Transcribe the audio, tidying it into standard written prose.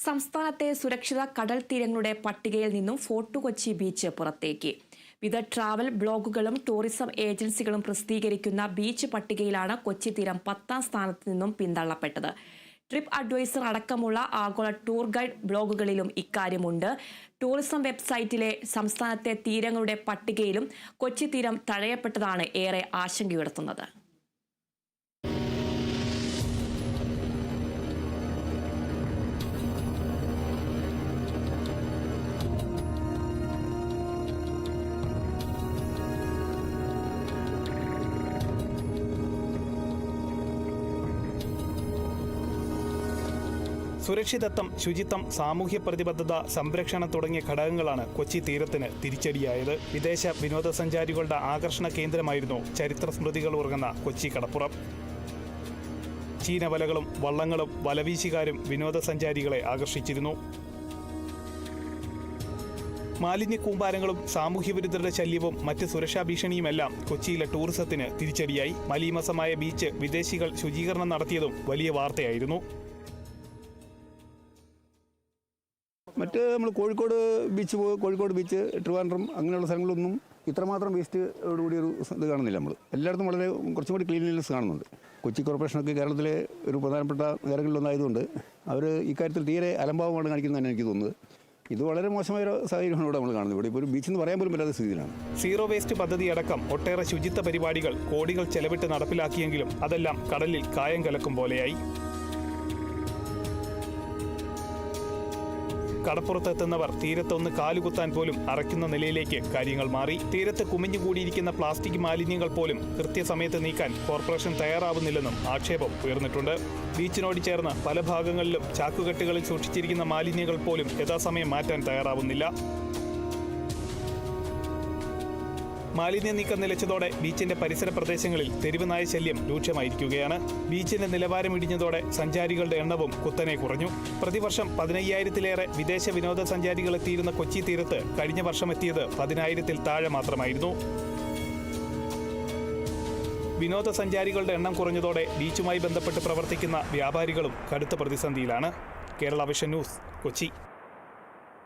സംസ്ഥാനത്തെ സുരക്ഷിത കടൽ തീരങ്ങളുടെ പട്ടികയിൽ നിന്നും ഫോർട്ട് കൊച്ചി ബീച്ച് പുറത്തേക്ക്. വിവിധ ട്രാവൽ ബ്ലോഗുകളും ടൂറിസം ഏജൻസികളും പ്രസിദ്ധീകരിക്കുന്ന ബീച്ച് പട്ടികയിലാണ് കൊച്ചി തീരം 10ാം സ്ഥാനത്ത് നിന്നും പിന്തള്ളപ്പെട്ടത്. ട്രിപ്പ് അഡ്വൈസർ അടക്കമുള്ള ആഗോള ടൂർ ഗൈഡ് ബ്ലോഗുകളിലും ഇക്കാര്യമുണ്ട്. ടൂറിസം വെബ്സൈറ്റിലെ സംസ്ഥാനത്തെ തീരങ്ങളുടെ പട്ടികയിലും കൊച്ചി തീരം തഴയപ്പെട്ടതാണ് ഏറെ ആശങ്കയുയർത്തുന്നത്. സുരക്ഷിതത്വം, ശുചിത്വം, സാമൂഹ്യ പ്രതിബദ്ധത, സംരക്ഷണം തുടങ്ങിയ ഘടകങ്ങളാണ് കൊച്ചി തീരത്തിന് തിരിച്ചടിയായത്. വിദേശ വിനോദസഞ്ചാരികളുടെ ആകർഷണ കേന്ദ്രമായിരുന്നു ചരിത്ര സ്മൃതികൾ ഉറങ്ങുന്ന കൊച്ചി കടപ്പുറം. ചീനവലകളും വള്ളങ്ങളും വലവീശിക്കാരും വിനോദസഞ്ചാരികളെ ആകർഷിച്ചിരുന്നു. മാലിന്യ കൂമ്പാരങ്ങളും സാമൂഹ്യവിരുദ്ധരുടെ ശല്യവും മറ്റ് സുരക്ഷാ ഭീഷണിയുമെല്ലാം കൊച്ചിയിലെ ടൂറിസത്തിന് തിരിച്ചടിയായി. മലീമസമായ ബീച്ച് വിദേശികൾ ശുചീകരണം നടത്തിയതും വലിയ വാർത്തയായിരുന്നു. നമ്മൾ കോഴിക്കോട് ബീച്ച്, ട്രിവാൻഡ്രം അങ്ങനെയുള്ള സ്ഥലങ്ങളൊന്നും ഇത്രമാത്രം വേസ്റ്റോടുകൂടിയൊരു ഇത് കാണുന്നില്ല. നമ്മൾ എല്ലായിടത്തും വളരെ കുറച്ചും കൂടി ക്ലീൻലിനെസ് കാണുന്നുണ്ട്. കൊച്ചി കോർപ്പറേഷനൊക്കെ കേരളത്തിലെ ഒരു പ്രധാനപ്പെട്ട നഗരങ്ങളിലൊന്നായതുകൊണ്ട് അവർ ഇക്കാര്യത്തിൽ തീരെ അലംഭാവമാണ് കാണിക്കുന്നതെന്ന് എനിക്ക് തോന്നുന്നത്. ഇത് വളരെ മോശമായ ഒരു സാഹചര്യമാണ് ഇവിടെ നമ്മൾ കാണുന്നത്. ഇവിടെ ഇപ്പോൾ ഒരു ബീച്ചെന്ന് പറയാൻ പോലും പറ്റാത്ത സ്ഥിതിയിലാണ്. സീറോ വേസ്റ്റ് പദ്ധതി അടക്കം ഒട്ടേറെ ശുചിത്വ പരിപാടികൾ കോടികൾ ചെലവിട്ട് നടപ്പിലാക്കിയെങ്കിലും അതെല്ലാം കടലിൽ കായം കലക്കും പോലെയായി. കടപ്പുറത്തെത്തുന്നവർ തീരത്തൊന്ന് കാലുകുത്താൻ പോലും അറയ്ക്കുന്ന നിലയിലേക്ക് കാര്യങ്ങൾ മാറി. തീരത്ത് കുമിഞ്ഞുകൂടിയിരിക്കുന്ന പ്ലാസ്റ്റിക് മാലിന്യങ്ങൾ പോലും കൃത്യസമയത്ത് നീക്കാൻ കോർപ്പറേഷൻ തയ്യാറാവുന്നില്ലെന്നും ആക്ഷേപം ഉയർന്നിട്ടുണ്ട്. ബീച്ചിനോട് ചേർന്ന് പല ഭാഗങ്ങളിലും ചാക്കുകെട്ടുകളിൽ സൂക്ഷിച്ചിരിക്കുന്ന മാലിന്യങ്ങൾ പോലും യഥാസമയം മാറ്റാൻ തയ്യാറാവുന്നില്ല. മാലിന്യ നീക്കം നിലച്ചതോടെ ബീച്ചിന്റെ പരിസര പ്രദേശങ്ങളിൽ തെരുവ് നായ ശല്യം രൂക്ഷമായിരിക്കുകയാണ്. ബീച്ചിന്റെ നിലവാരം ഇടിഞ്ഞതോടെ സഞ്ചാരികളുടെ എണ്ണവും കുത്തനെ കുറഞ്ഞു. പ്രതിവർഷം 15,000-ലേറെ വിദേശ വിനോദസഞ്ചാരികൾ എത്തിയിരുന്ന കൊച്ചി തീരത്ത് കഴിഞ്ഞ വർഷം എത്തിയത് 10,000-ൽ താഴെ മാത്രമായിരുന്നു. വിനോദസഞ്ചാരികളുടെ എണ്ണം കുറഞ്ഞതോടെ ബീച്ചുമായി ബന്ധപ്പെട്ട് പ്രവർത്തിക്കുന്ന വ്യാപാരികളും കടുത്ത പ്രതിസന്ധിയിലാണ്. Kerala vision news, Kochi.